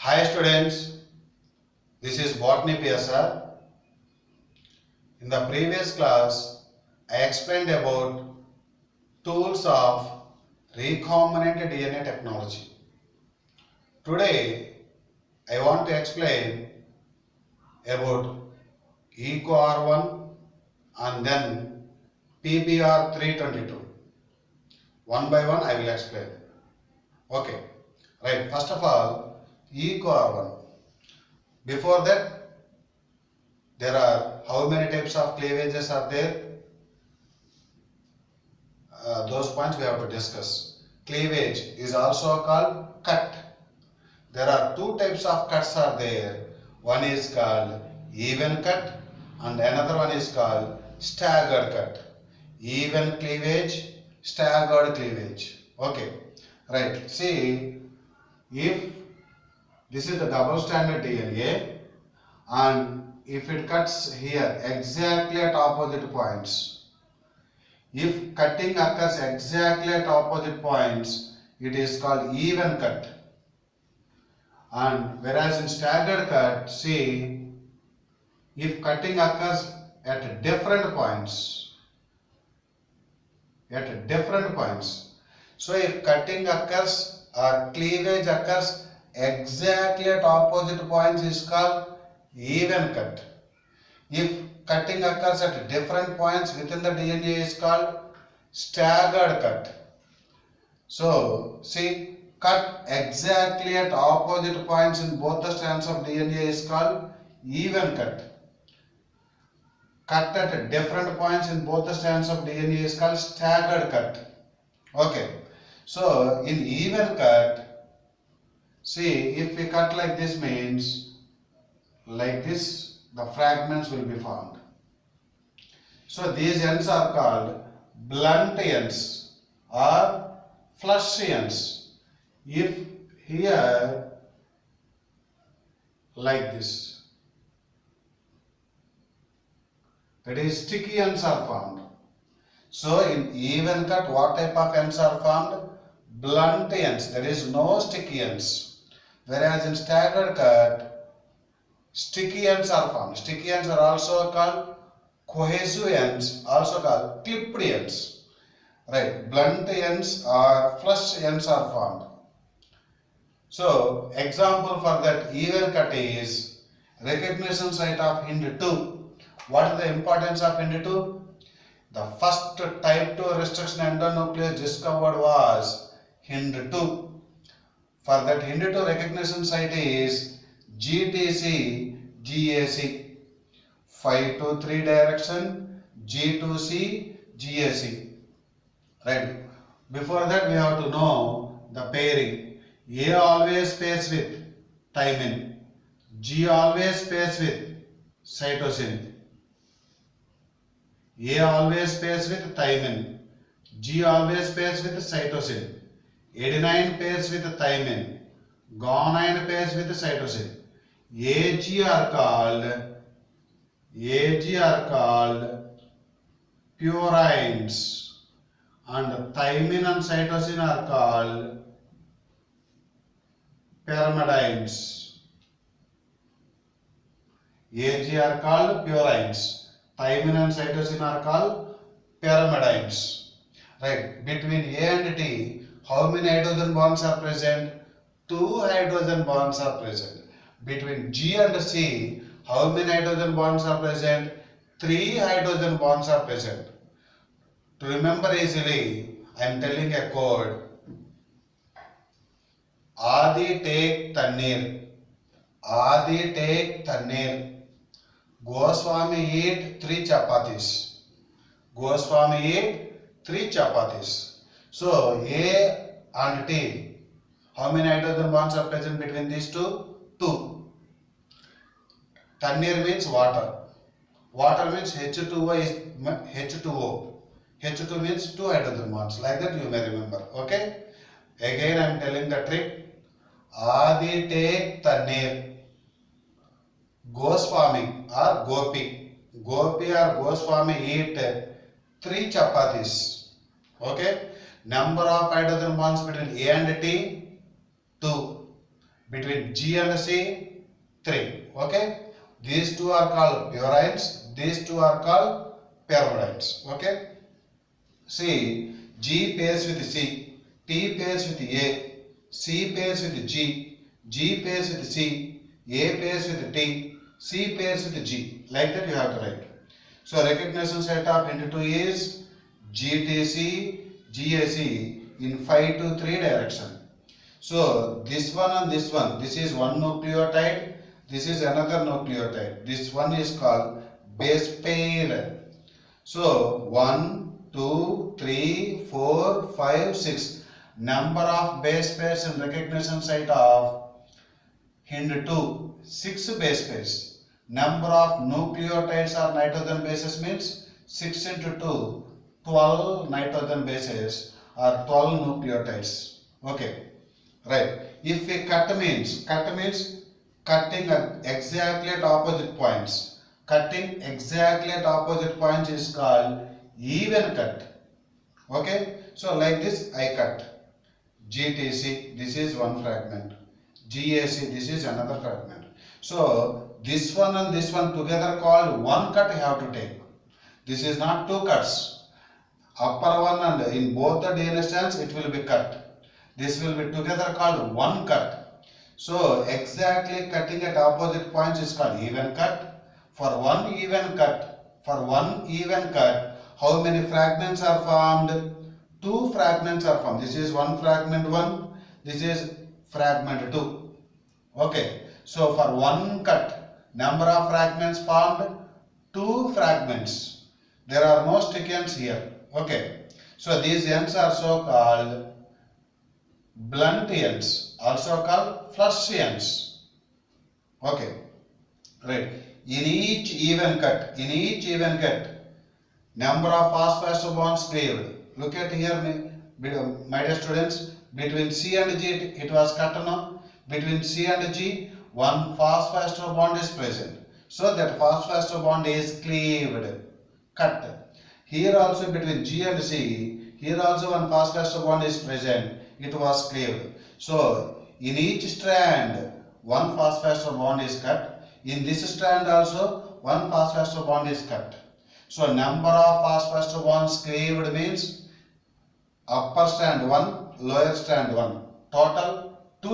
Hi students, this is Botany PSR. In the previous class, I explained about tools of recombinant DNA technology. Today, I want to explain about EcoR1 and then PBR322. One by one, I will explain. Okay, right. First of all, EcoR1. Before that, there are how many types of cleavages are there? Those points we have to discuss. Cleavage is also called cut. There are two types of cuts are there. One is called even cut and another one is called staggered cut. Even cleavage, staggered cleavage. Okay, right. See, if this is the double stranded DNA and if it cuts here exactly at opposite points, if cutting occurs exactly at opposite points, it is called even cut. And whereas in staggered cut, see, if cutting occurs at different points, so if cutting occurs or cleavage occurs exactly at opposite points is called even cut. If cutting occurs at different points within the DNA is called staggered cut. So, see, cut exactly at opposite points in both the strands of DNA is called even cut. Cut at different points in both the strands of DNA is called staggered cut. Okay. So, in even cut, see, if we cut like this means, like this, the fragments will be formed. So, these ends are called blunt ends or flush ends. If here, like this, that is sticky ends are formed. So in even cut, what type of ends are formed? Blunt ends, there is no sticky ends. Whereas in staggered cut, sticky ends are formed. Sticky ends are also called cohesive ends, also called clipped ends. Right, blunt ends or flush ends are formed. So example for that even cut is recognition site of HIND2. What is the importance of HIND2? The first type 2 restriction endonuclease discovered was HIND2. For that HIND2 recognition site is GTC GAC. 5 to 3 direction G2C GAC. Right. Before that we have to know the pairing. A always pairs with thymine. G always pairs with cytosine. A always pairs with thymine. G always pairs with cytosine. Adenine pairs with thymine. Guanine pairs with cytosine. AG are called purines and thymine and cytosine are called pyrimidines. AG are called purines. Thymine and cytosine are called pyrimidines. Right. Between A and T, how many hydrogen bonds are present? 2 hydrogen bonds are present. Between G and C, how many hydrogen bonds are present? 3 hydrogen bonds are present. To remember easily, I am telling a code. Adi take Tanneer. Adi take Tanneer. Goswami eat 3 chapatis. Goswami eat 3 chapatis. So A and T, how many hydrogen bonds are present between these two? 2. Tanneer means water. Water means H2O is H2O. H2 means 2 hydrogen bonds. Like that you may remember. Okay. Again I am telling the trick. Adi take Tanneer. Goswami or Gopi. Gopi or Goswami eat 3 chapatis. Okay. Number of hydrogen bonds between A and T, 2. Between G and C, 3. Okay. These two are called purines. These two are called pyrimidines. Okay. See, G pairs with C, T pairs with A, C pairs with G pairs with C, A pairs with T, C pairs with G. Like that you have to write. So recognition set of into 2 is GTC, GAC in 5 to 3 direction. So this one and this one, this is one nucleotide, this is another nucleotide. This one is called base pair. So 1, 2, 3, 4, 5, 6. Number of base pairs in recognition site of Hind2, 6 base pairs. Number of nucleotides or nitrogen bases means 6 into 2, 12 nitrogen bases or 12 nucleotides. Okay, right. If we cut means cutting exactly at opposite points. Cutting exactly at opposite points is called even cut. Okay, so like this I cut. GTC, this is one fragment. GAC, this is another fragment. So this one and this one together called one cut you have to take. This is not two cuts. Upper one and in both the DNA strands it will be cut. This will be together called one cut. So exactly cutting at opposite points is called even cut. For one even cut, how many fragments are formed? 2 fragments are formed. This is one fragment 1. This is fragment 2. Okay. So for one cut, number of fragments formed? 2 fragments. There are no stick ends here. Okay. So these ends are so called blunt ends, also called flush ends. Okay. Right. In each even cut, number of phosphester bonds cleaved. Look at here, my dear students. Between C and G, it was cut now. Between C and G, one phosphester bond is present. So that phosphester bond is cleaved, cut. Here also between G and C, here also one phosphester bond is present. It was cleaved. So in each strand, one phosphester bond is cut. In this strand also, one phosphester bond is cut. So number of phosphester bonds cleaved means upper strand 1, lower strand 1. Total 2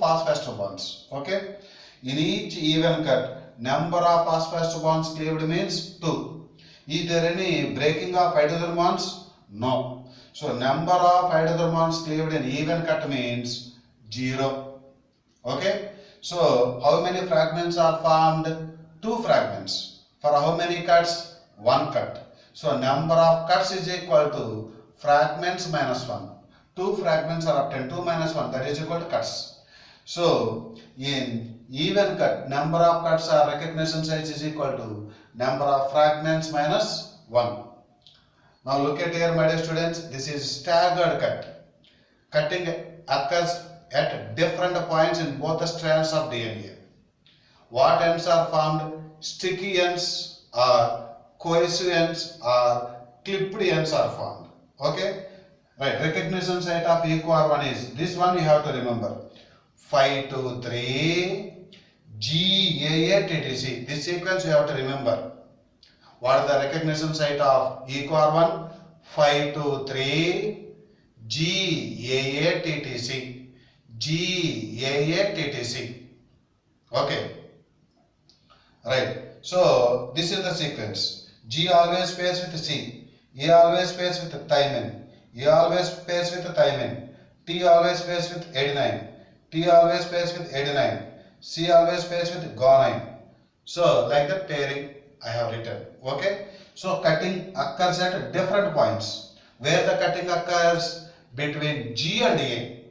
phosphester bonds. Okay. In each even cut, number of phosphester bonds cleaved means 2. Is there any breaking of hydrogen bonds? No. So number of hydrogen bonds cleaved in even cut means 0. Okay. So how many fragments are formed? 2 fragments. For how many cuts? 1 cut. So number of cuts is equal to fragments minus 1. 2 fragments are obtained. 2 minus 1, that is equal to cuts. So in even cut, number of cuts or recognition sites is equal to number of fragments minus 1. Now look at here, my dear students. This is staggered cut. Cutting occurs at different points in both the strands of DNA. What ends are formed? Sticky ends or cohesive ends or clipped ends are formed. Okay. Right. Recognition site of EcoR1 is this one. You have to remember 5 to 3 GAATTC. This sequence you have to remember. What is the recognition site of EcoR1? 5 to 3 GAATTC. GAATTC. Okay. Right. So this is the sequence. G always pairs with C. A always pairs with thymine. A always pairs with thymine. T always pairs with adenine. T always pairs with adenine. C always pairs with guanine. So like that pairing I have written. Okay. So cutting occurs at different points. Where the cutting occurs? Between G and A.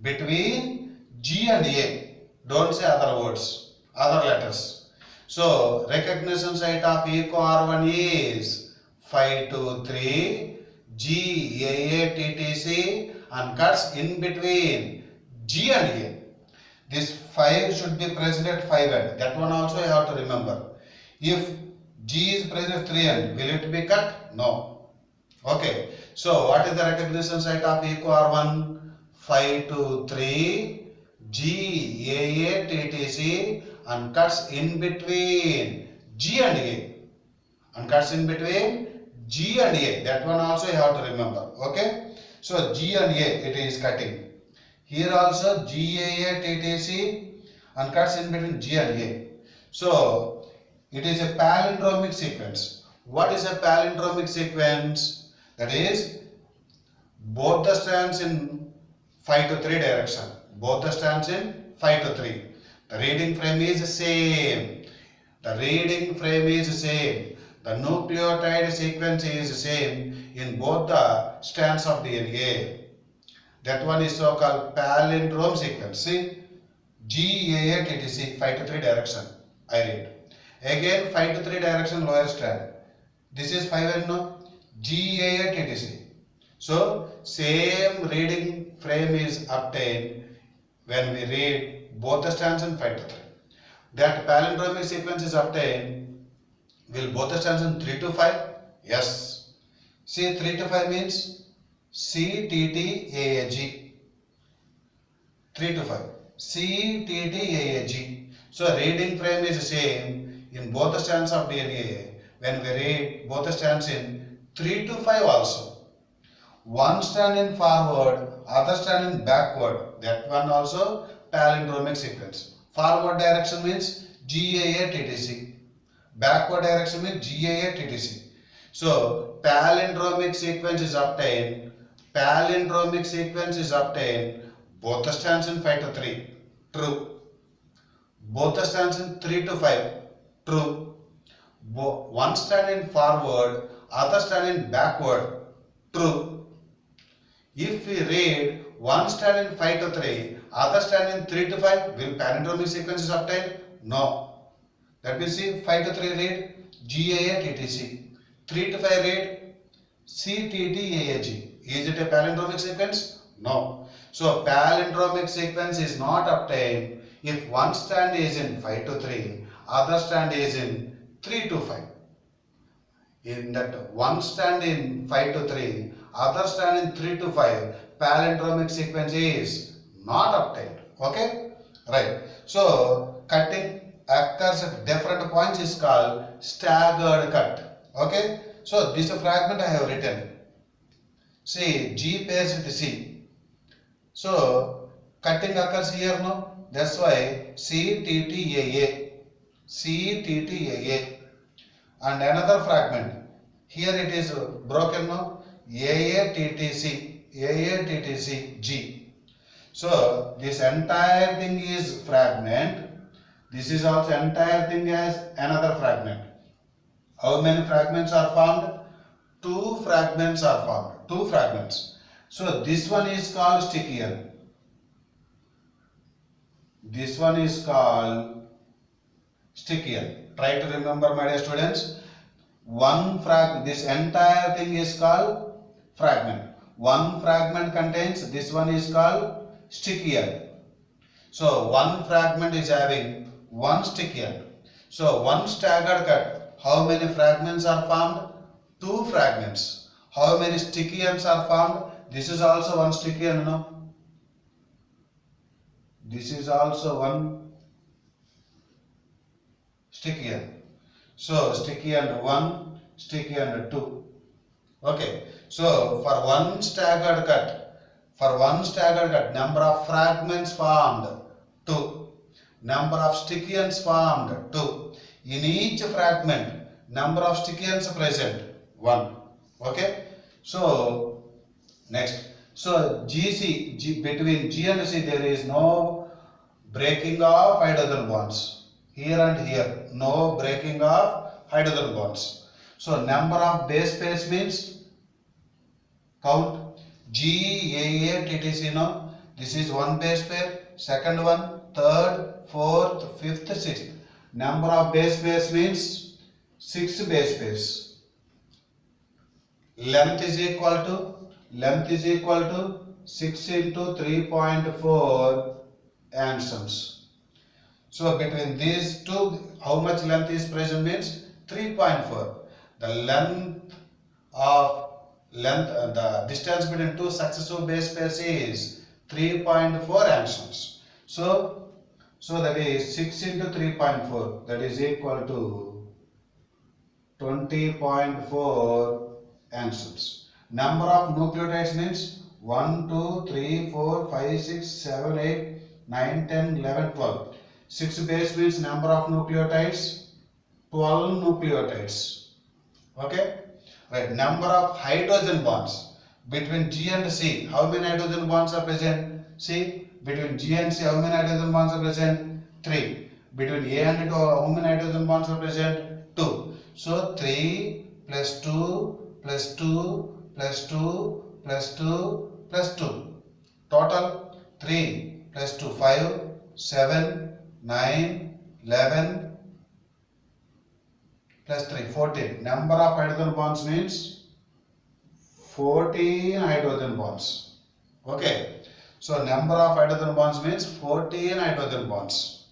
Between G and A. Don't say other words, other letters. So recognition site of EcoR1 is 5 to 3 GAATTC and cuts in between G and A. This 5 should be present at 5 end. That one also you have to remember. If G is present at 3 end, will it be cut? No. Okay. So what is the recognition site of EcoR1? 5 to 3 GAATTC and cuts in between G and A. And cuts in between G and A. That one also you have to remember. Okay. So G and A it is cutting. Here also GAATTC and cuts in between G and A. So it is a palindromic sequence. What is a palindromic sequence? That is both the strands in 5 to 3 direction. Both the strands in 5 to 3. The reading frame is same. The reading frame is same. The nucleotide sequence is same in both the strands of DNA. That one is so called palindrome sequence. See, GAATTC 5 to 3 direction. I read. Again 5 to 3 direction lower strand. This is 5 and no GAATTC. So same reading frame is obtained when we read both the strands in 5 to 3. That palindromic sequence is obtained. Will both the strands in 3 to 5? Yes. See 3 to 5 means CTTAAG. 3 to 5. CTTAAG. So reading frame is same in both the strands of DNA when we read both the strands in 3 to 5 also. One strand in forward, other strand in backward. That one also palindromic sequence. Forward direction means GAATTC. Backward direction means GAATTC. So palindromic sequence is obtained. Palindromic sequence is obtained. Both the strands in 5 to 3. True. Both the strands in 3 to 5. True. One strand in forward, other strand in backward. True. If we read one strand in 5 to 3, other strand in 3 to 5, will palindromic sequence is obtained? No. That means see 5 to 3 read GAATTC. 3 to 5 read CTTAAG. Is it a palindromic sequence? No. So palindromic sequence is not obtained if one strand is in 5 to 3, other strand is in 3 to 5. In that one strand in 5 to 3, other strand in 3 to 5, palindromic sequence is not obtained. Okay? Right. So cutting occurs at different points is called staggered cut. Okay? So this fragment I have written. See, G pairs with C. So cutting occurs here, no? That's why CTTAA. CTTAA. And another fragment. Here it is broken, no? AATTC. AATTC G. So this entire thing is fragment. This is also entire thing as another fragment. How many fragments are formed? 2 fragments are formed. 2 fragments. So this one is called Stichian. This one is called Stichian. Try to remember, my dear students. This entire thing is called fragment. One fragment contains, this one is called Stichian. So one fragment is having one Stichian. So one staggered cut. How many fragments are formed? 2 fragments. How many Stichians are formed? This is also one Stichian, no? This is also one Stichian. So Stichian 1, Stichian 2. Okay. So for one staggered cut, number of fragments formed 2. Number of Stichians formed 2. In each fragment, number of Stichians present 1. Okay. So next. So between G and C there is no breaking of hydrogen bonds. Here and here, no breaking of hydrogen bonds. So number of base pairs means count GAATTC, no? This is one base pair, second one, third, fourth, fifth, sixth. Number of base pairs means 6 base pairs. Length is equal to 6 into 3.4 angstroms. So between these two, how much length is present means 3.4. The distance between 2 successive base pairs is 3.4 angstroms. So that is 6 into 3.4, that is equal to 20.4 angstroms. Number of nucleotides means 1, 2, 3, 4, 5, 6, 7, 8, 9, 10, 11, 12. 6 base means number of nucleotides, 12 nucleotides. Okay? Right. Number of hydrogen bonds between G and C. How many hydrogen bonds are present? See, between G and C, how many hydrogen bonds are present? 3. Between A and 2, how many hydrogen bonds are present? 2. So 3 plus 2 plus 2 plus 2 plus 2 plus 2. Total 3 plus 2, 5, 7, 9, 11 plus 3, 14. Number of hydrogen bonds means 14 hydrogen bonds. Okay. So number of hydrogen bonds means 14 hydrogen bonds.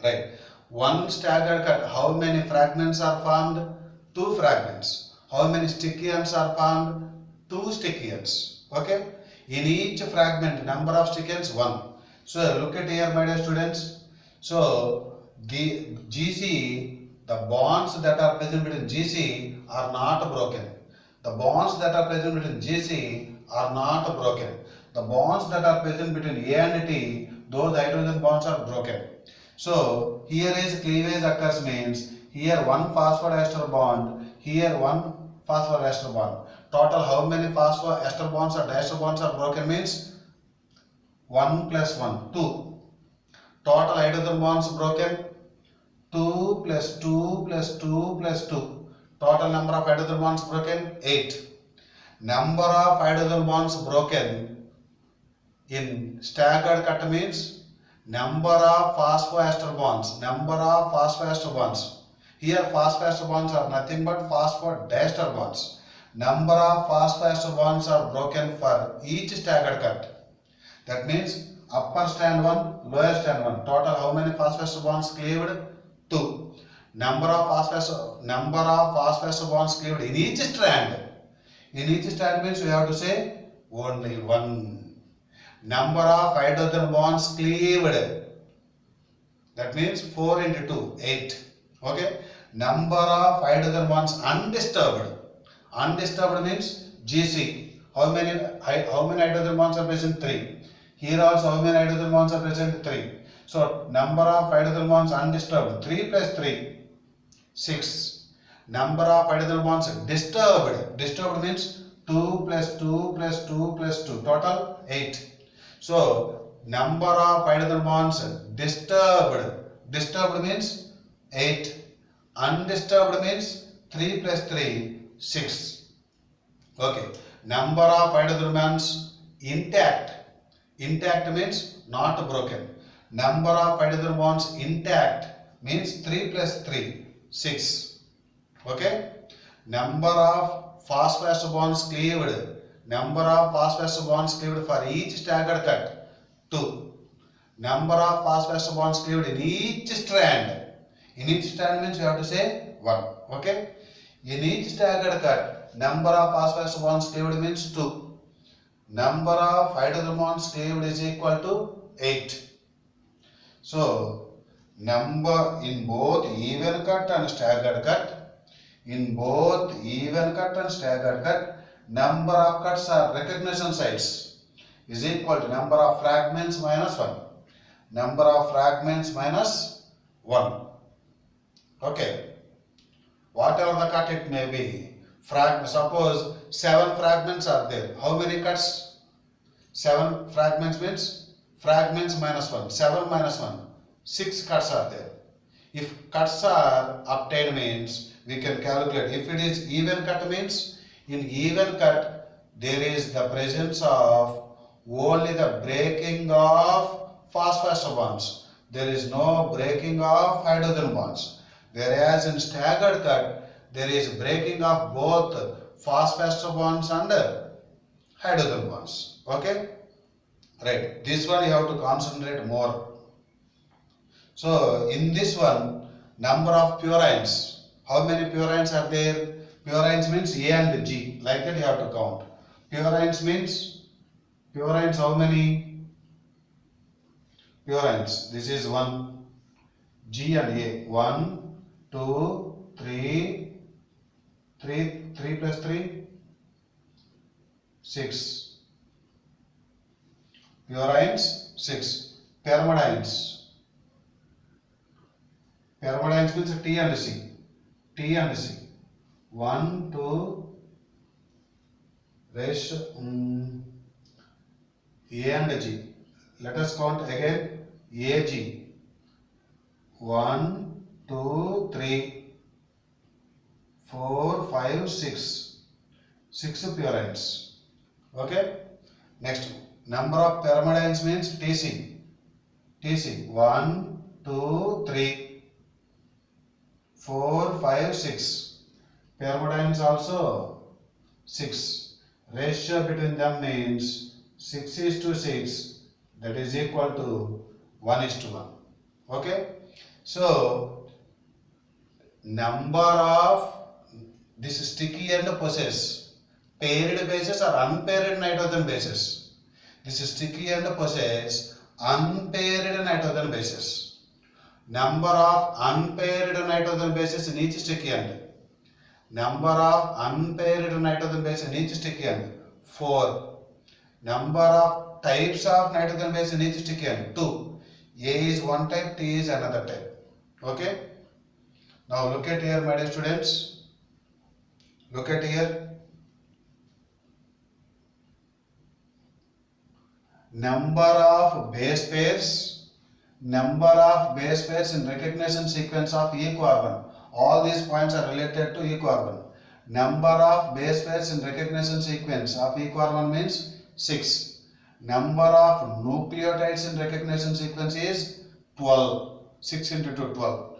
Right. One staggered cut. How many fragments are formed? 2 fragments. How many sticky ends are formed? 2 sticky ends. Okay. In each fragment, number of sticky ends 1. So look at here, my dear students. So the GC, the bonds that are present between GC are not broken. The bonds that are present between GC are not broken. The bonds that are present between A and T, those hydrogen bonds are broken. So here is cleavage occurs means here one phosphorester bond, here one phosphorester bond. Total how many phosphorester bonds or diester bonds are broken means 1 plus 1, 2. Total hydrogen bonds broken 2 plus 2 plus 2 plus 2. Total number of hydrogen bonds broken 8. Number of hydrogen bonds broken in staggered cut means number of phosphoester bonds. Number of phosphoester bonds. Here phosphoester bonds are nothing but phosphodiester bonds. Number of phosphoester bonds are broken for each staggered cut. That means upper strand 1, lower strand 1. Total how many phosphoester bonds cleaved? 2. Number of phosphoester bonds cleaved in each strand. In each strand means we have to say only 1. Number of hydrogen bonds cleaved. That means 4 into 2, 8. Okay. Number of hydrogen bonds undisturbed. Undisturbed means GC. How many hydrogen bonds are present? 3. Here also how many hydrogen bonds are present? 3. So number of hydrogen bonds undisturbed. 3 plus 3, 6. Number of hydrogen bonds disturbed. Disturbed means 2 plus 2 plus 2 plus 2. Total 8. So number of hydrogen bonds disturbed. Disturbed means 8. Undisturbed means 3 plus 3, 6. Okay. Number of hydrogen bonds intact. Intact means not broken. Number of hydrogen bonds intact means 3 plus 3, 6. Okay. Number of phosphorester bonds cleaved. Number of phosphorester bonds cleaved for each staggered cut 2. Number of phosphorester bonds cleaved in each strand. In each strand means you have to say 1. Okay. In each staggered cut, number of phosphorester bonds cleaved means 2. Number of hydrogen bonds cleaved is equal to 8. So number in both even cut and staggered cut, in both even cut and staggered cut, number of cuts or recognition sites is equal to number of fragments minus 1. Number of fragments minus 1. Okay. Whatever the cut it may be. Suppose 7 fragments are there. How many cuts? 7 fragments means fragments minus 1. 7 minus 1. 6 cuts are there. If cuts are obtained means we can calculate. If it is even cut means in even cut there is the presence of only the breaking of phosphorester bonds. There is no breaking of hydrogen bonds. Whereas in staggered cut there is breaking of both phosphorester bonds and hydrogen bonds. Okay? Right. This one you have to concentrate more. So in this one, number of purines. How many purines are there? Purines means A and G. Like that you have to count. Purines means, purines how many? purines. This is 1. G and A. 1, 2, 3. 3 plus 3, 6. Purines, 6. Pyrimidines. Pyrimidines means T and C. T and C. 1, 2, ratio A and G. Let us count again. AG. 1, 2, 3, 4, 5, 6. 6 purines. Okay. Next, number of pyrimidines means TC. TC. 1, 2, 3, 4, 5, 6. Pyrimidines also 6. Ratio between them means 6:6. That is equal to 1:1. Okay. So, number of this sticky and possess paired bases or unpaired nitrogen bases. This is sticky and possess unpaired nitrogen bases. Number of unpaired nitrogen bases in each sticky end. Number of unpaired nitrogen bases in each sticky end 4. Number of types of nitrogen base in each sticky end 2. A is one type, T is another type. Okay. Now look at here, my dear students. Look at here. Number of base pairs. Number of base pairs in recognition sequence of E carbon. All these points are related to E carbon. Number of base pairs in recognition sequence of E carbon means 6. Number of nucleotides in recognition sequence is 12. 6 into 2, 12.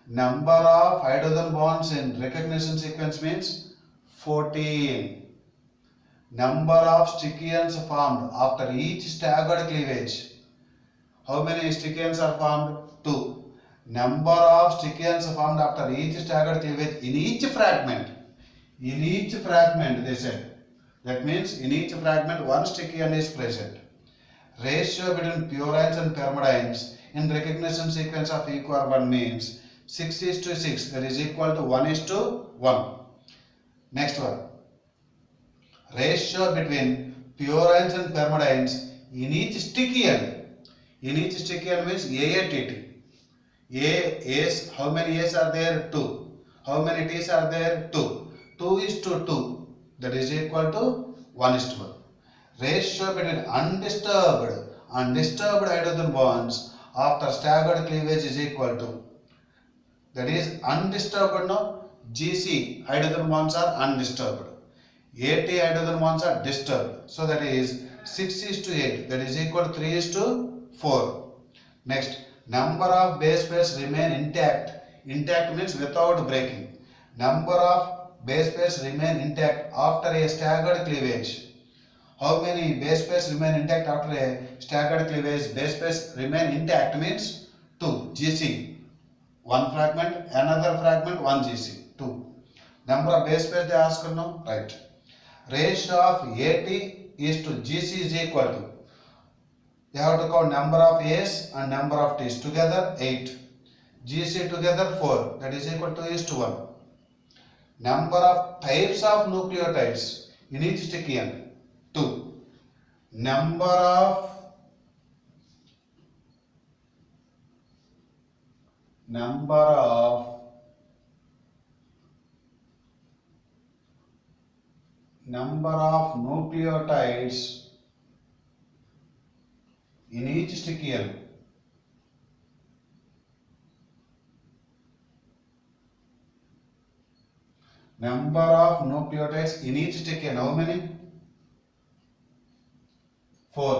Number of hydrogen bonds in recognition sequence means 14. Number of sticky ends formed after each staggered cleavage. How many sticky ends are formed? 2. Number of sticky ends formed after each staggered cleavage in each fragment. In each fragment, they said. That means in each fragment one sticky end is present. Ratio between purines and pyrimidines in recognition sequence of E carbon means 6:6. That is equal to 1:1. Next one. Ratio between purines and pyrimidines in each sticky end. In each sticky end means AATT. A's, how many A's are there? 2. How many T's are there? 2. 2:2. That is equal to 1:1. Ratio between undisturbed hydrogen bonds after staggered cleavage is equal to. That is undisturbed, no? GC hydrogen bonds are undisturbed. AT hydrogen bonds are disturbed. So that is 6:8. That is equal to 3:4. Next, number of base pairs remain intact. Intact means without breaking. Number of base pairs remain intact after a staggered cleavage. How many base pairs remain intact after a staggered cleavage? Base pairs remain intact means 2. GC. One fragment, another fragment, 1 GC. 2. Number of base pairs they ask now? Right. Ratio of AT is to GC is equal to. They have to count number of A's and number of T's. Together 8. GC together 4. That is equal to 2:1. Number of types of nucleotides in each sticky end 2. Number of nucleotides in each sticky end. Number of nucleotides in each sticky end. How many? 4.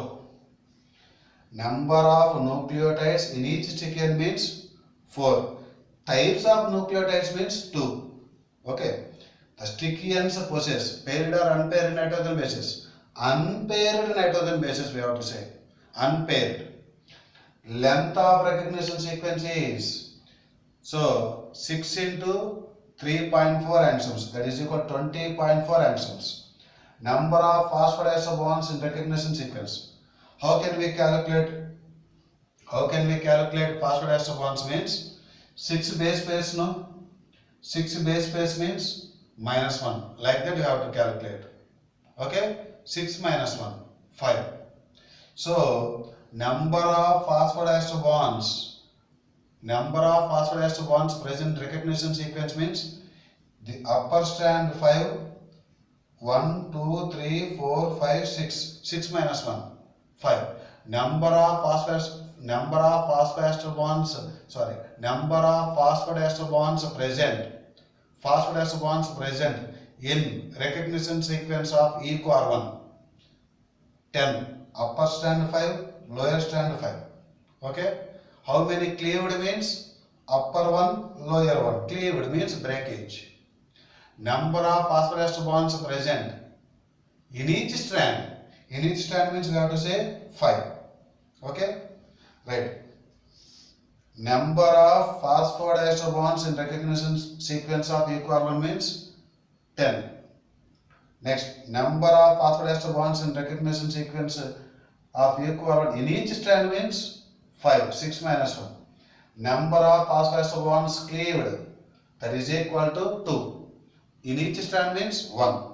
Number of nucleotides in each sticky end means 4. Types of nucleotides means 2. Okay. The sticky ends possess paired or unpaired nitrogen bases. Unpaired nitrogen bases we have to say. Unpaired. Length of recognition sequence is, so 6 into 3.4 angstroms, that is equal to 20.4 angstroms. Number of phosphodiester bonds in recognition sequence. How can we calculate How can we calculate phosphodiester bonds means 6 base pairs, no? 6 base pairs means minus 1. Like that you have to calculate. Okay? 6 minus 1, 5. So, number of phosphodiester bonds present recognition sequence means the upper strand 5, 1, 2, 3, 4, 5, 6. 6 minus 1, 5. Number of phosphodiester bonds present in recognition sequence of EcoR1, 10. Upper strand 5, lower strand 5. Okay? How many cleaved means upper one, lower one. Cleaved means breakage. Number of phosphodiester bonds present in each strand. In each strand means we have to say 5. Okay? Right. Number of phosphodiester bonds in recognition sequence of EcoR1 means 10. Next, number of phosphodiester bonds in recognition sequence of EcoR1 in each strand means 5. 6 minus 1. Number of phosphodiester bonds cleaved, that is equal to 2. In each strand means 1.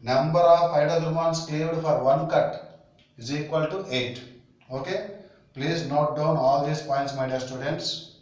Number of hydrogen bonds cleaved for one cut is equal to 8. Okay? Please note down all these points, my dear students.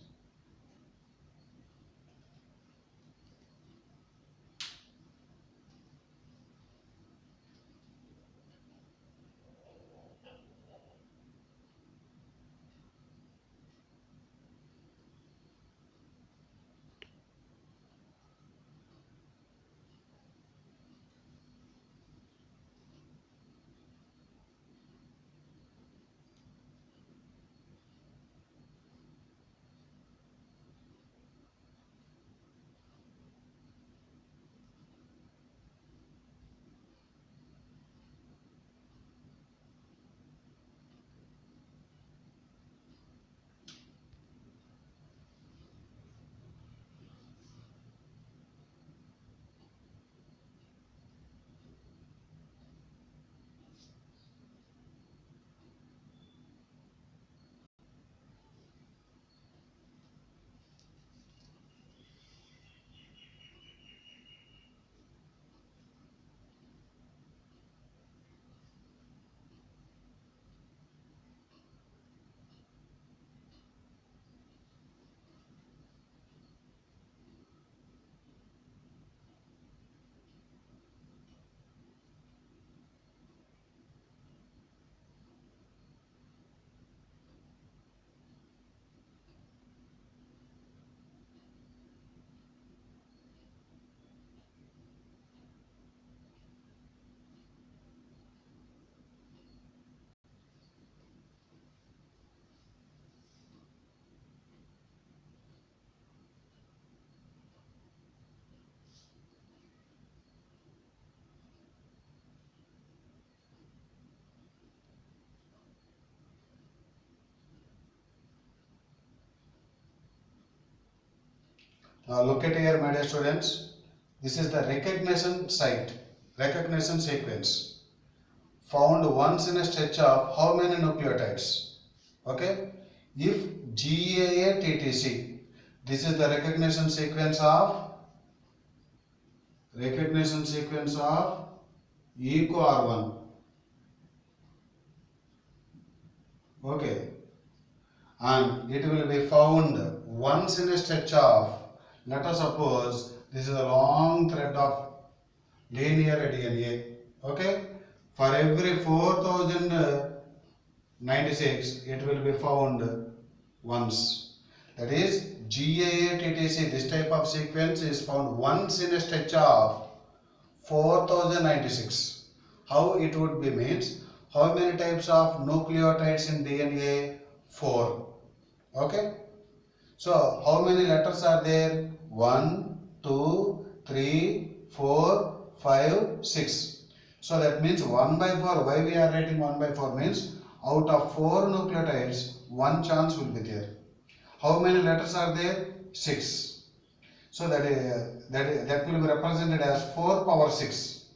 Now look at here, my dear students. This is the recognition sequence found once in a stretch of how many nucleotides? Okay. If GAA-TTC, this is the recognition sequence of EcoR1. Okay. And it will be found once in a stretch of, let us suppose this is a long thread of linear DNA. Okay. For every 4096, it will be found once. That is GAA-TTC. This type of sequence is found once in a stretch of 4096. How it would be means, how many types of nucleotides in DNA? 4. Okay. So how many letters are there? 1, 2, 3, 4, 5, 6. So that means 1 by 4. Why we are writing 1 by 4 means out of 4 nucleotides, 1 chance will be there. How many letters are there? 6. So that will be represented as 4 power 6.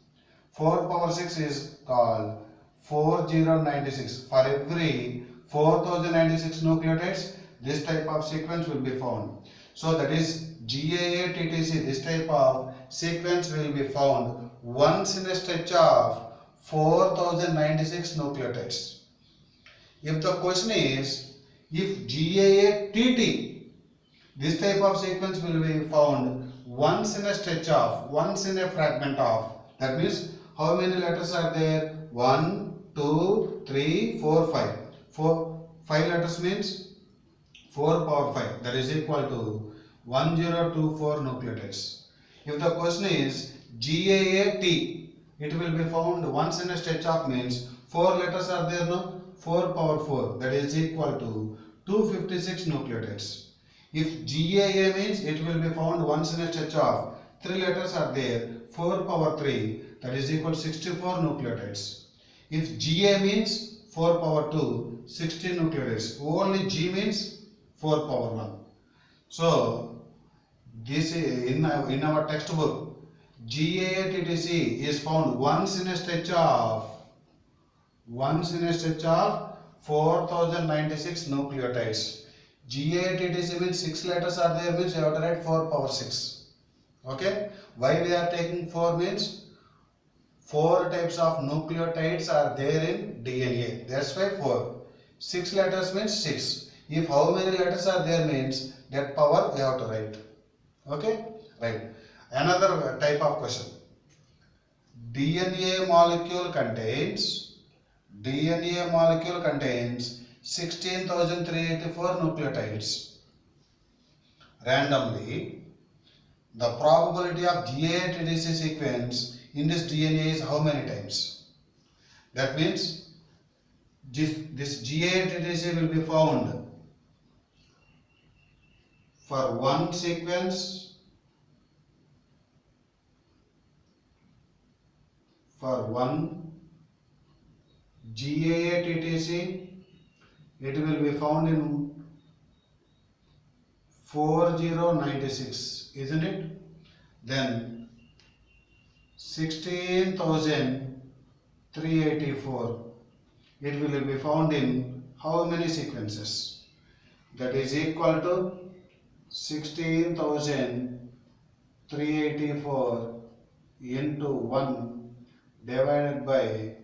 4 power 6 is called 4096. For every 4096 nucleotides, this type of sequence will be found. So that is GAA-TTC, this type of sequence will be found once in a stretch of 4096 nucleotides. If the question is, if GAA-TT, this type of sequence will be found once in a stretch of, once in a fragment of, that means how many letters are there? 1, 2, 3, 4, 5. 5 letters means 4 power 5, that is equal to 1024 nucleotides. If the question is GAAT, it will be found once in a stretch of means 4 letters are there, no? 4 power 4, that is equal to 256 nucleotides. If GAA means it will be found once in a stretch of 3 letters are there, 4 power 3, that is equal to 64 nucleotides. If GA means 4 power 2, 60 nucleotides. Only G means 4 power 1. So this is in our textbook, GAA-TTC is found once in a stretch of 4096 nucleotides. GAA-TTC means 6 letters are there, means you have to write 4 power 6. Okay? Why we are taking 4 means 4 types of nucleotides are there in DNA. That's why 4. 6 letters means 6. If how many letters are there means that power we have to write. Okay? Right. Another type of question. DNA molecule contains 16,384 nucleotides. Randomly, the probability of GAA-TTC sequence in this DNA is how many times? That means this GAA-TTC will be found for one sequence, for one GAA-TTC, it will be found in 4096, isn't it? Then 16,384, it will be found in how many sequences? That is equal to 16,384 into 1 divided by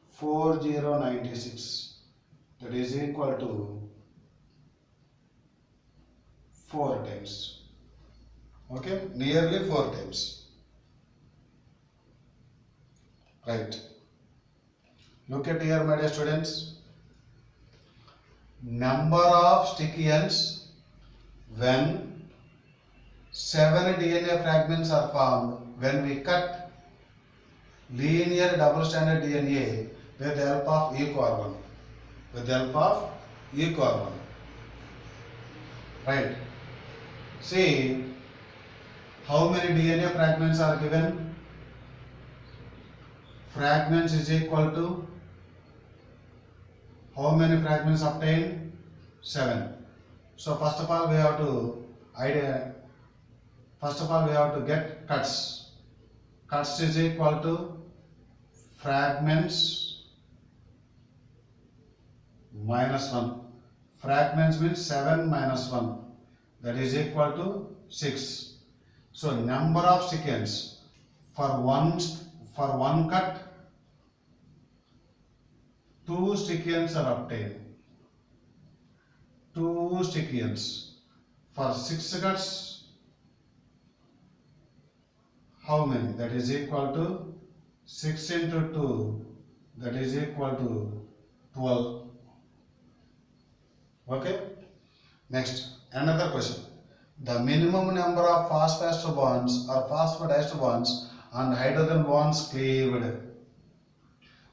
4096, that is equal to 4 times. Okay, nearly 4 times. Right. Look at here, my dear students. Number of sticky ends when 7 DNA fragments are formed when we cut linear double stranded DNA with the help of E carbon. With the help of E carbon. Right. See how many DNA fragments are given. Fragments is equal to how many fragments obtained? 7. So first of all we have to get cuts. Cuts is equal to fragments minus 1. Fragments means 7 minus 1. That is equal to 6. So number of sequence for one cut, 2 sticky ends are obtained. 2 sticky ends. For 6 cuts, how many? That is equal to 6 into 2, that is equal to 12. Okay? Next, another question. The minimum number of phosphester bonds or phosphodiester bonds and hydrogen bonds cleaved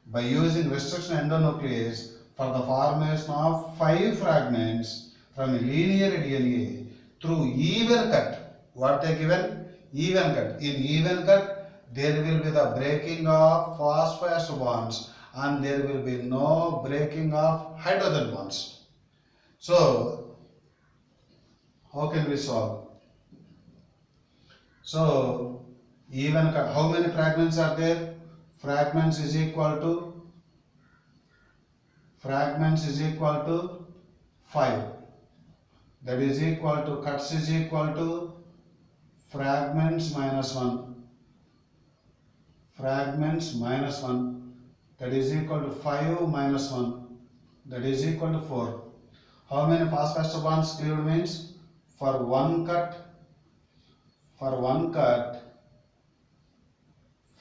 by using restriction endonuclease for the formation of 5 fragments from a linear DNA through even cut. What they given? Even cut. In even cut, there will be the breaking of phosphorus bonds and there will be no breaking of hydrogen bonds. So, how can we solve? So, even cut, how many fragments are there? Fragments is equal to fragments is equal to 5. That is equal to cuts is equal to fragments minus 1. Fragments minus 1. That is equal to 5 minus 1. That is equal to 4. How many phosphester bonds cleaved means? For one cut,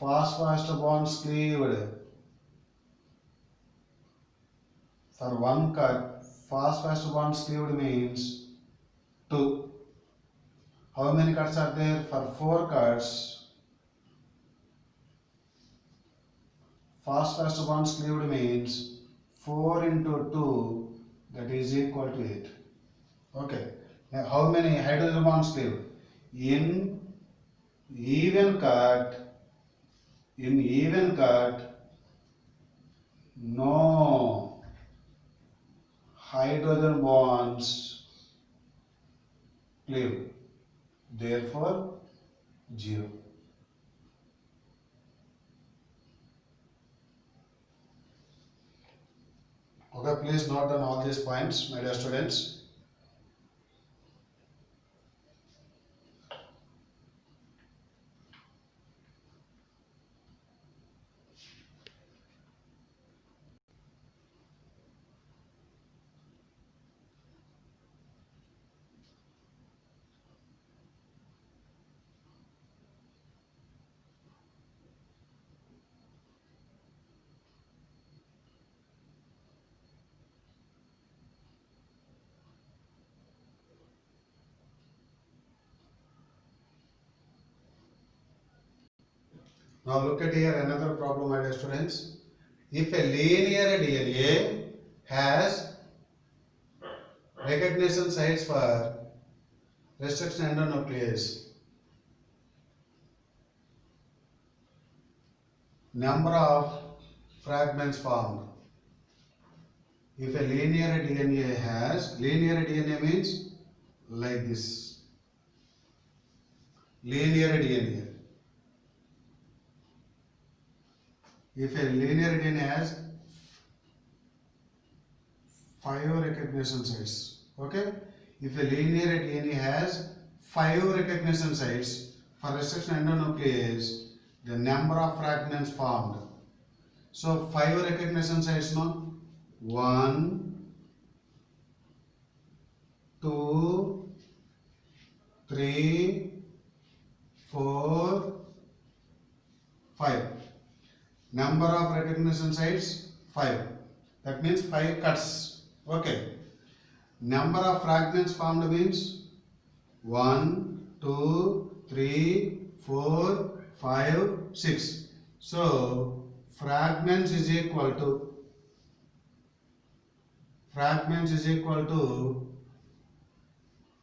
phosphester bonds cleaved. For one cut, phosphester bonds cleaved means 2. How many cuts are there? For 4 cuts, phosphester bonds cleaved means 4 into 2, that is equal to 8. Okay. Now how many hydrogen bonds cleaved? In even cut, no hydrogen bonds cleaved. Therefore, 0. Okay, please note down all these points, my dear students. Now look at here another problem, my dear students. If a linear DNA has recognition sites for restriction endonuclease, number of fragments formed. If a linear DNA has, linear DNA means like this, linear DNA. If a linear DNA has 5 recognition sites, okay? If a linear DNA has 5 recognition sites for restriction endonuclease, the number of fragments formed. So 5 recognition sites, no? 1, 2, 3, 4, 5. Number of recognition sites 5. That means 5 cuts. Okay. Number of fragments formed means 1, 2, 3, 4, 5, 6. So fragments is equal to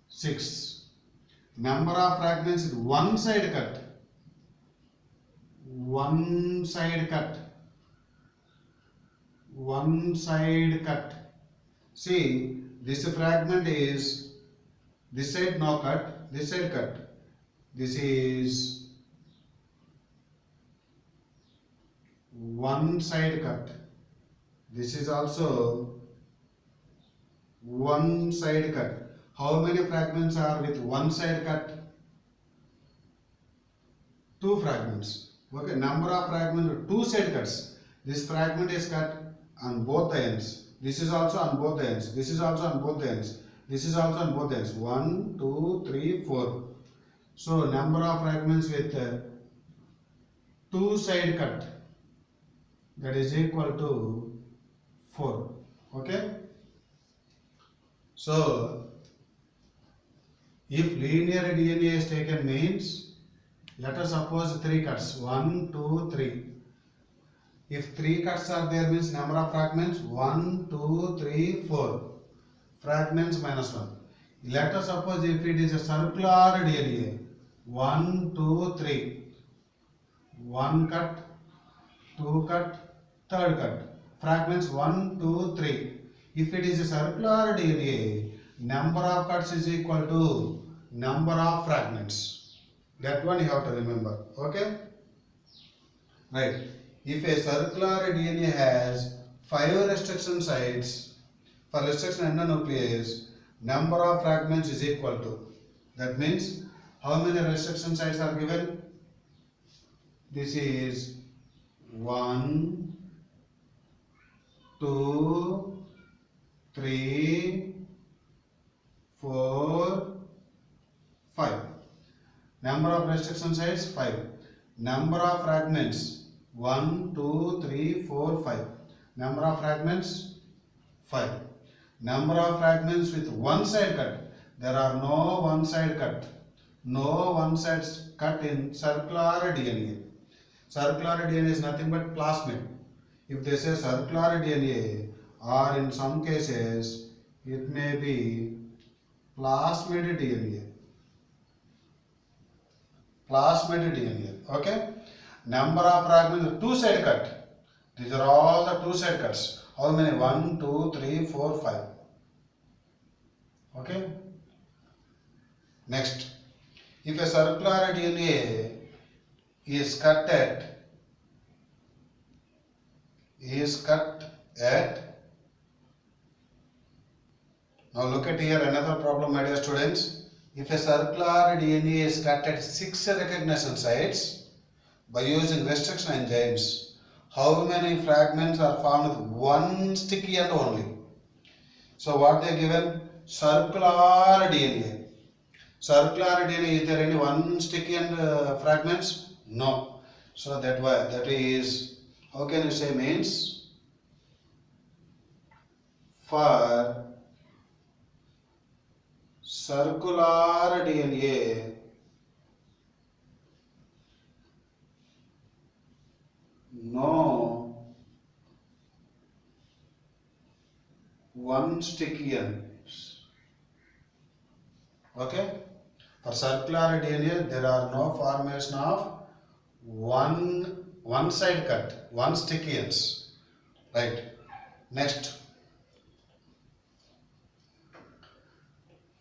6. Number of fragments is one side cut. One side cut. See, this fragment is this side no cut, this side cut. This is one side cut. This is also one side cut. How many fragments are with one side cut? 2 fragments. Okay, number of fragments, 2 side cuts. This fragment is cut on both the ends. This is also on both the ends. This is also on both the ends. This is also on both ends. 1, 2, 3, 4. So number of fragments with 2 side cut, that is equal to 4. Okay. So if linear DNA is taken means, let us suppose 3 cuts, 1, 2, 3. If 3 cuts are there means number of fragments 1, 2, 3, 4. Fragments minus 1. Let us suppose if it is a circular DNA, 1, 2, 3. 1 cut, 2 cut, 3rd cut. Fragments 1, 2, 3. If it is a circular DNA, number of cuts is equal to number of fragments. That one you have to remember. Okay? Right. If a circular DNA has 5 restriction sites for restriction endonuclease, number of fragments is equal to. That means how many restriction sites are given? This is 1, 2, 3, 4, 5. Number of restriction sites 5. Number of fragments 1, 2, 3, 4, 5. Number of fragments 5. Number of fragments with one side cut. There are no one side cut. No one side cut in circular DNA. Circular DNA is nothing but plasmid. If they say circular DNA, or in some cases it may be plasmid DNA. Plasmid DNA. Okay. Number of fragments two side cut. These are all the two side cuts. How many? 1, 2, 3, 4, 5. Okay. Next, if a circular DNA is cut at now look at here another problem, my dear students. If a circular DNA is cut at 6 recognition sites by using restriction enzymes, how many fragments are formed with one sticky end only? So what they given? Circular DNA. Circular DNA, is there any one sticky end fragments? No. So that is, how can you say, means for circular DNA no one sticky ends. Okay. For circular DNA, there are no formation of one side cut, one sticky ends. Right. Next,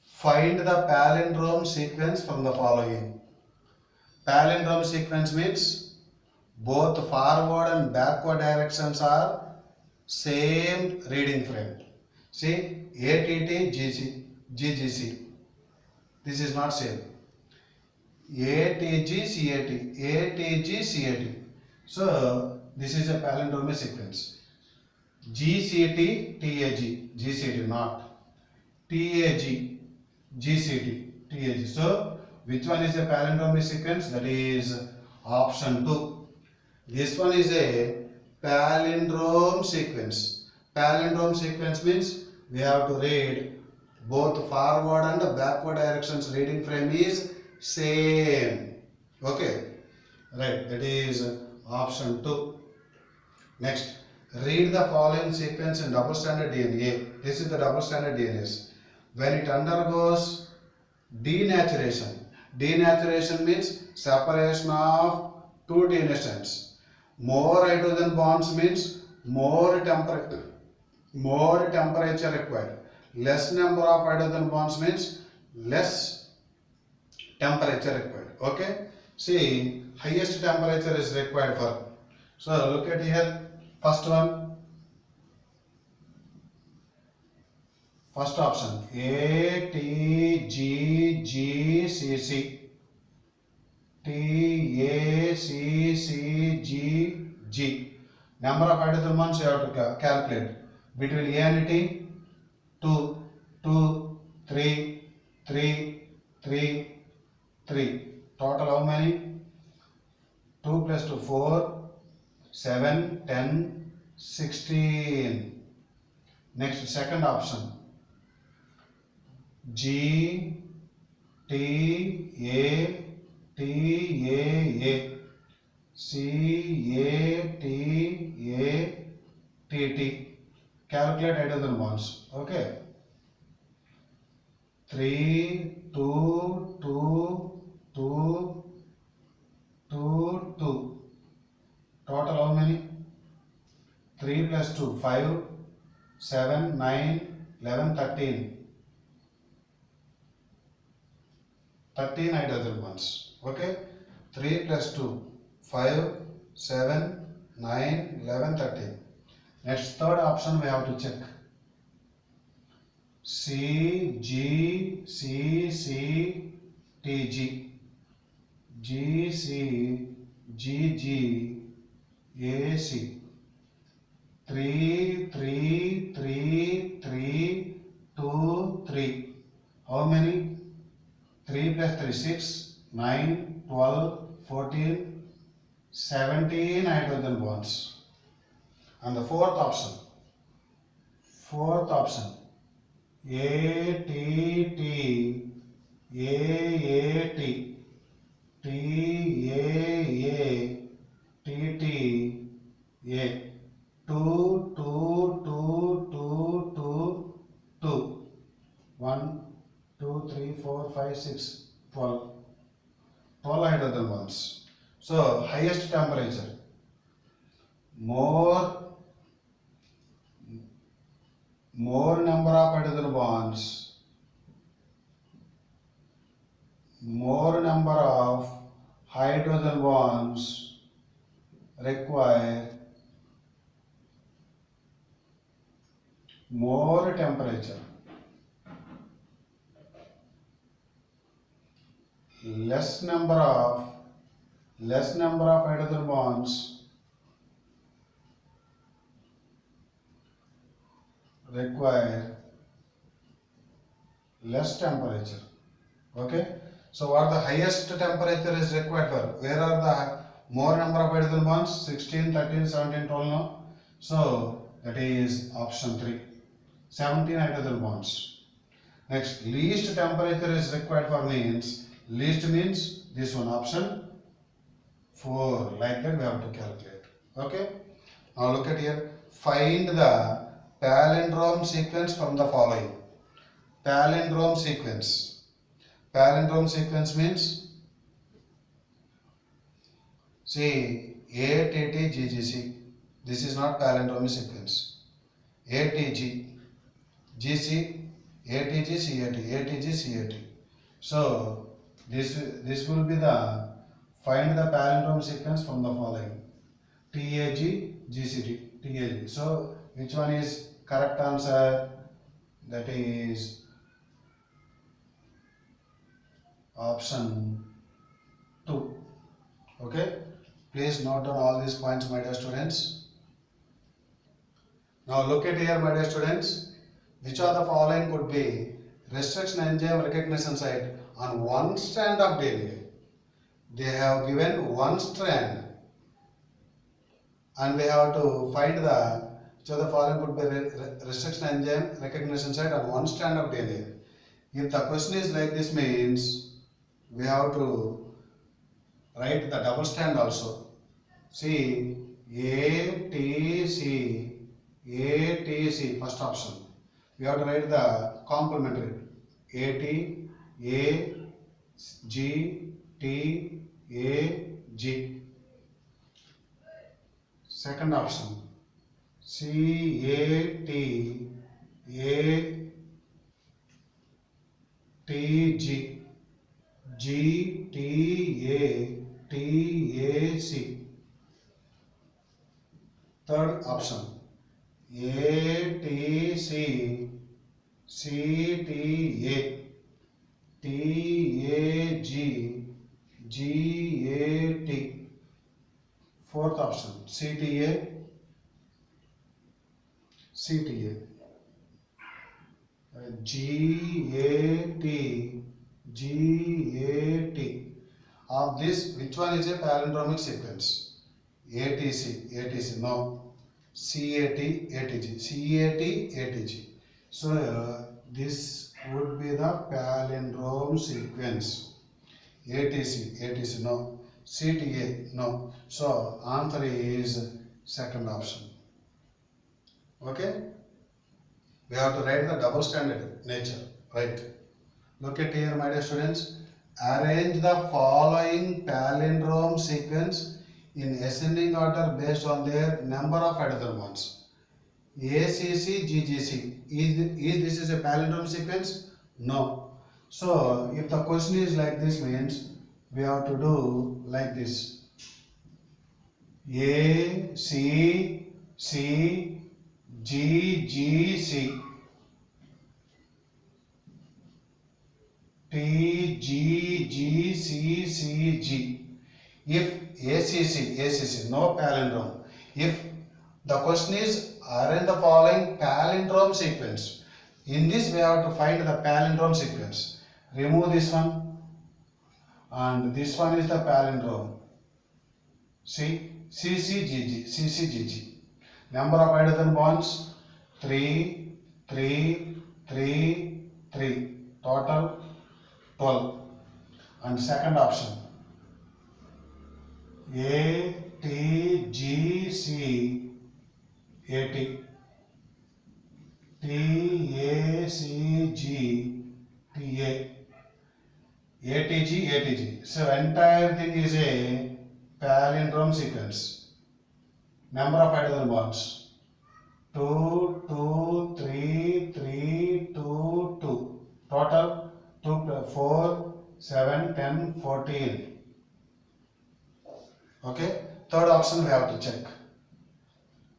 find the palindrome sequence from the following. Palindrome sequence means both forward and backward directions are same reading frame. See, ATT, GGC. This is not same. ATG, CAT, ATG, CAT. So this is a palindrome sequence. GCT, TAG, GCT not. TAG, GCT, TAG. So which one is a palindrome sequence? That is option 2. This one is a palindrome sequence. Palindrome sequence means we have to read both forward and backward directions. Reading frame is same. Okay. Right. That is option 2. Next, read the following sequence in double stranded DNA. This is the double stranded DNA. When it undergoes denaturation. Denaturation means separation of two DNA strands. More hydrogen bonds means more temperature required. Less number of hydrogen bonds means less temperature required. Okay. See, highest temperature is required for. So look at here. First one. First option. ATGGCC. TACCGG. Number of hydrogen bonds you have to calculate. Between A and T, 2, 2, 3, 3, 3, 3. Total how many? 2 plus 2, 4, 7, 10, 16. Next, second option. G, T, A, T, A, C, A, T, A, T, T. Calculate hydrogen bonds. Okay. 3, 2, 2, 2, 2, 2. Total how many? 3 plus 2, 5, 7, 9, 11, 13. 13 hydrogen bonds. Okay. 3 plus 2, 5, 7, 9, 11, 13. Next, third option we have to check. C, G, C, C, T, G. G, C, G, G, A, C. 3, 3, 3, 3, 2, 3. How many? 3 plus 3, 6, 9, 12, 14, 17 hydrogen bonds. And the fourth option, A, T, T, A, T, T, A, T, T, A. 2, 2, 2, 2, 2, 2. 1, 2, 3, 4, 5, 6, 12. 12 hydrogen bonds. So, highest temperature. More number of hydrogen bonds. More number of hydrogen bonds require more temperature. Less number of hydrogen bonds require less temperature. Okay. So what the highest temperature is required for? Where are the more number of hydrogen bonds? 16, 13, 17, 12 now. So that is option 3. 17 hydrogen bonds. Next, least temperature is required for means, least means this one, option 4. Like that we have to calculate. Okay. Now look at here. Find the palindrome sequence from the following. Palindrome sequence. Palindrome sequence means, see, A, T, T, G, G, C. This is not palindrome sequence. A, T, G, G, C, A, T, G, C, A, T, A, T, G, C, A, T. So, this will be the, find the palindrome sequence from the following. T, A, G, G, C, T, T, A, G. So, which one is correct answer? That is option 2. Okay. Please note down all these points, my dear students. Now look at here, my dear students. Which of the following could be restriction enzyme recognition site on one strand of DNA? They have given one strand and we have to find the which of the following could be restriction enzyme recognition site on one strand of DNA. If the question is like this means we have to write the double strand also. See, A, T, C, A, T, C, first option. We have to write the complementary. A, T, A, G, T, A, G. Second option. C, A, T, A, T, G. G, T, A, T, A, C. Third option. A, T, C, C, T, A, T, A, G, G, A, T. Fourth option. C, T, A, C, T, A. G, A, T, G, A, T. Of this, which one is a palindromic sequence? ATC, ATC, no. CAT, ATG, CAT, ATG. So, this would be the palindrome sequence. ATC, ATC, no. CTA, no. So, answer is second option. Okay? We have to write the double standard nature, right? Look at here, my dear students. Arrange the following palindrome sequence in ascending order based on their number of hydrogen bonds. ACC, GGC. Is this is a palindrome sequence? No. So, if the question is like this means, we have to do like this. A, C, C, GGC, TGGCCG. If ACC, no palindrome. If the question is, arrange the following palindrome sequence. In this, we have to find the palindrome sequence. Remove this one, and this one is the palindrome. See, CCGG. Number of hydrogen bonds 3, 3, 3, 3. Total 12. And second option ATGC 80, TACG TA, ATG. So entire thing is a palindrome sequence. Number of hydrogen bonds 2, 2, 3, 3, 2, 2. Total 2, 4, 7, 10, 14. Okay. Third option we have to check.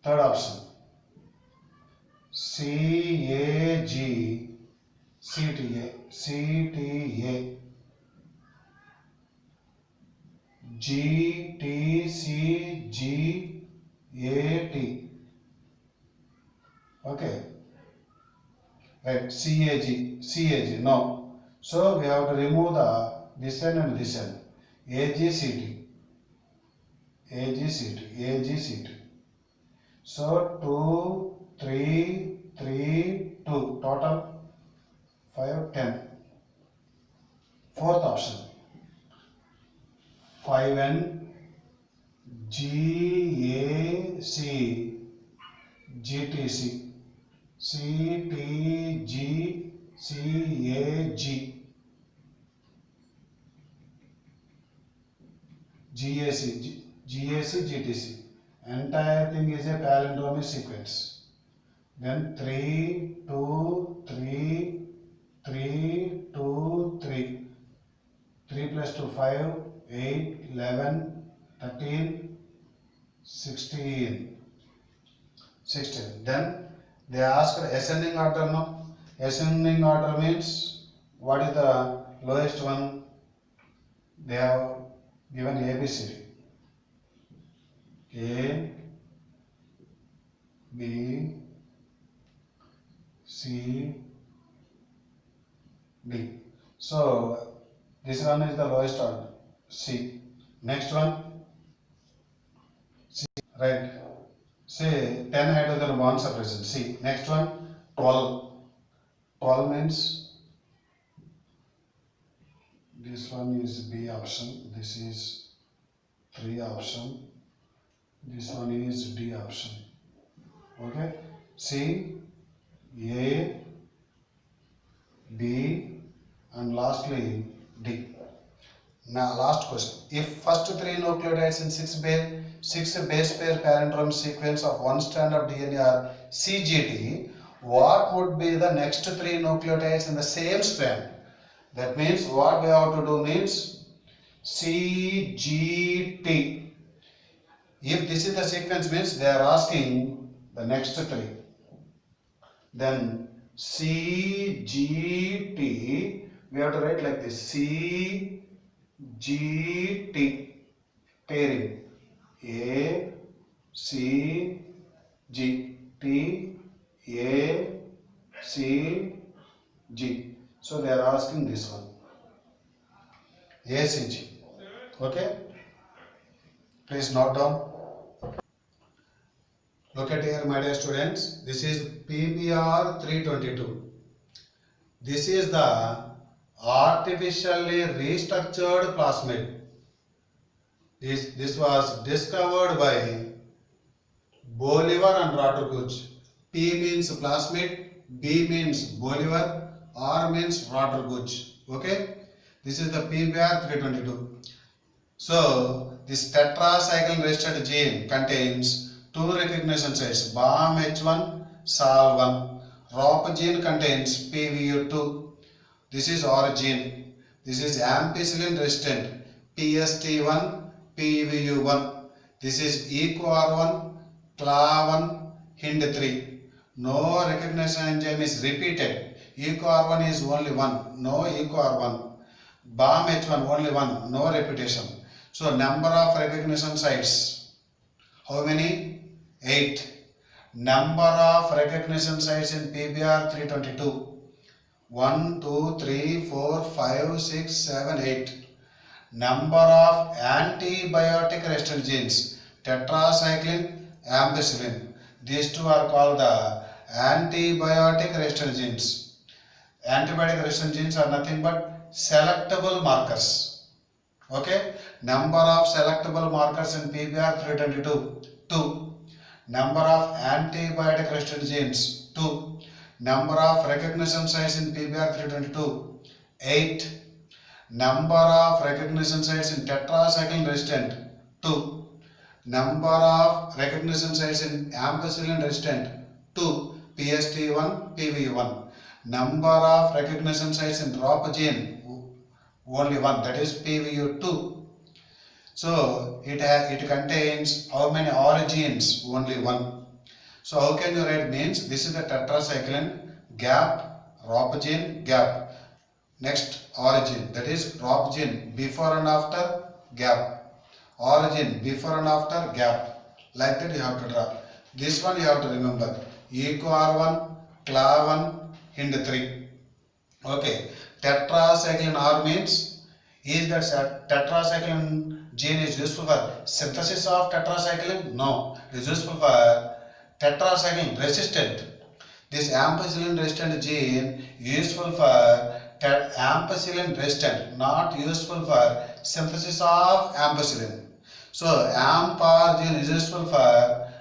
Third option CAG CTA GTCGAT. Okay, right, CAG, no. So we have to remove the this end and this end. AGCT. So 2, 3, 3, 2. Total 5, 10. Fourth option 5N GAC GTC CTG CAG GAC GTC. Entire thing is a palindromic sequence. Then 3, 2, 3, 3, 2, 3. 3 plus 2, 5, 8, 11, 13, 16. Then they ask ascending order. No? Ascending order means what is the lowest one? They have given ABCD. A, B, C, D. So this one is the lowest order, C. Next one, C, right. Say 10 hydrogen bonds are present, C. Next one, 12. 12 means this one is B option, this is 3 option, this one is D option. Okay, C, A, B, and lastly D. Now last question. If first 3 nucleotides in 6 base pair palindrome sequence of one strand of DNA are CGT, what would be the next 3 nucleotides in the same strand? That means what we have to do means CGT. If this is the sequence means they are asking the next 3. Then CGT, we have to write like this, CGT, pairing, A, C, G, T, A, C, G. So they are asking this one, ACG. Okay, please note down. Look at here, my dear students. This is PBr 322. This is the artificially restructured plasmid. This was discovered by Bolivar and Ruthergutsch. P means plasmid, B means Bolivar, R means Ruthergutsch. Okay, this is the PBr 322. So this tetracycle registered gene contains 2 recognition sites, BAM H1, SAL1. ROP gene contains PVU2. This is R gene. This is ampicillin resistant, PST1, PVU1. This is EcoR1, CLA1, HIND3. No recognition enzyme is repeated. EcoR1 is only one. No EcoR1. BAM-H1 only one. No repetition. So number of recognition sites. How many? 8. Number of recognition sites in PBR 322. 1, 2, 3, 4, 5, 6, 7, 8. Number of antibiotic resistant genes. Tetracycline, ampicillin. These two are called the antibiotic resistant genes. Antibiotic resistant genes are nothing but selectable markers. Okay. Number of selectable markers in PBR 322. 2. Number of antibiotic resistant genes. 2. Number of recognition sites in PBR 322. 8. Number of recognition sites in tetracycline resistant. 2. Number of recognition sites in ampicillin resistant. 2. PST1, PVU1. Number of recognition sites in ROP gene. Only one, that is PVU2. So it contains how many R genes? Only one. So how can you write? Means this is the tetracycline, gap, ROP gene, gap. Next origin, that is ROP gene, before and after, gap. Origin, before and after, gap. Like that you have to draw. This one you have to remember. EcoR1, CLA1, HIND3. Okay. Tetracycline R means, is that tetracycline gene is useful for synthesis of tetracycline? No. It is useful for tetracycline resistant. This ampicillin resistant gene useful for ampicillin resistant, not useful for synthesis of ampicillin. So AMPR gene is useful for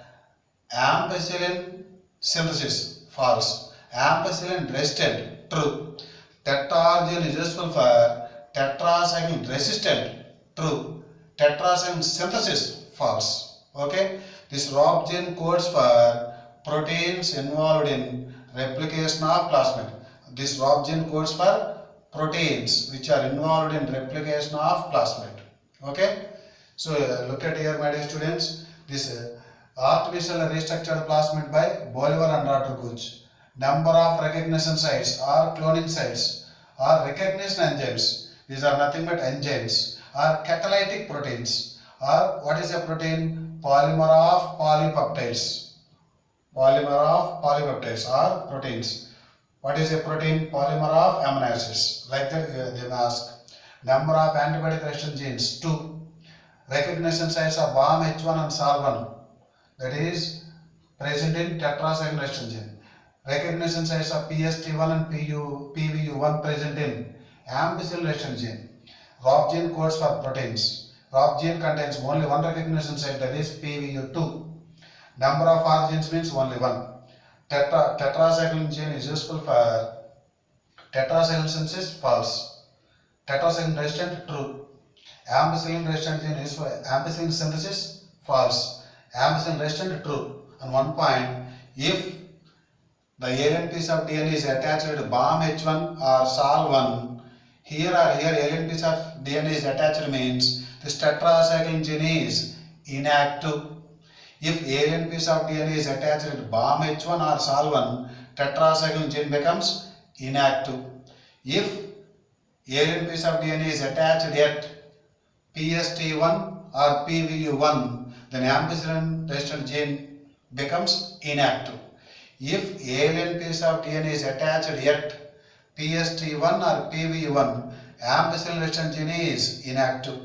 ampicillin synthesis, false. Ampicillin resistant, true. Tetra gene is useful for tetracycline resistant, true. Tetracycline synthesis, false. Okay. This ROP gene codes for proteins involved in replication of plasmid. This ROP gene codes for proteins which are involved in replication of plasmid. Okay. So look at here, my dear students. This artificial restructured plasmid by Bolivar and Rodriguez. Number of recognition sites or cloning sites or recognition enzymes. These are nothing but enzymes or catalytic proteins. Or what is a protein? Polymer of polypeptides. Polymer of polypeptides or proteins. What is a protein? Polymer of amino acids. Like that they may ask. Number of antibiotic resistant genes. 2. Recognition sites of BAM-H1 and SAL1. That is present in tetracycline resistant gene. Recognition sites of PST1 and PVU1 present in ampicillin resistant gene. ROP gene codes for proteins. ROP gene contains only one recognition site, that is PVU2. Number of R genes means only one. Tetracycline gene is useful for tetracycline synthesis, false. Tetracycline resistant, true. Ampicillin resistant gene is for ampicillin synthesis, false. Ampicillin resistant, true. And one point, if the alien piece of DNA is attached to BAM-H1 or SAL1, here alien piece of DNA is attached means this tetracycline gene is inactive. If alien piece of DNA is attached to BAM-H1 or SAL1, tetracycline gene becomes inactive. If alien piece of DNA is attached at PST1 or PVU1, then ampicillin resistant gene becomes inactive. If alien piece of DNA is attached at PST1 or PVU1, ampicillin resistant gene is inactive.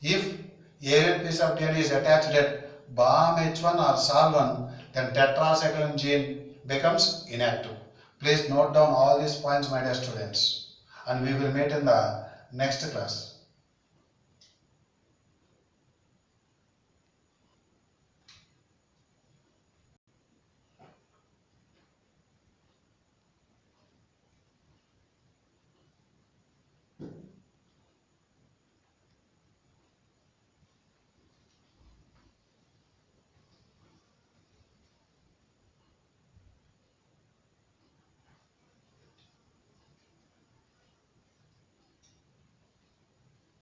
If alien piece of DNA is attached at BAM-H1 or SAL1, then tetracycline gene becomes inactive. Please note down all these points, my dear students, and we will meet in the next class.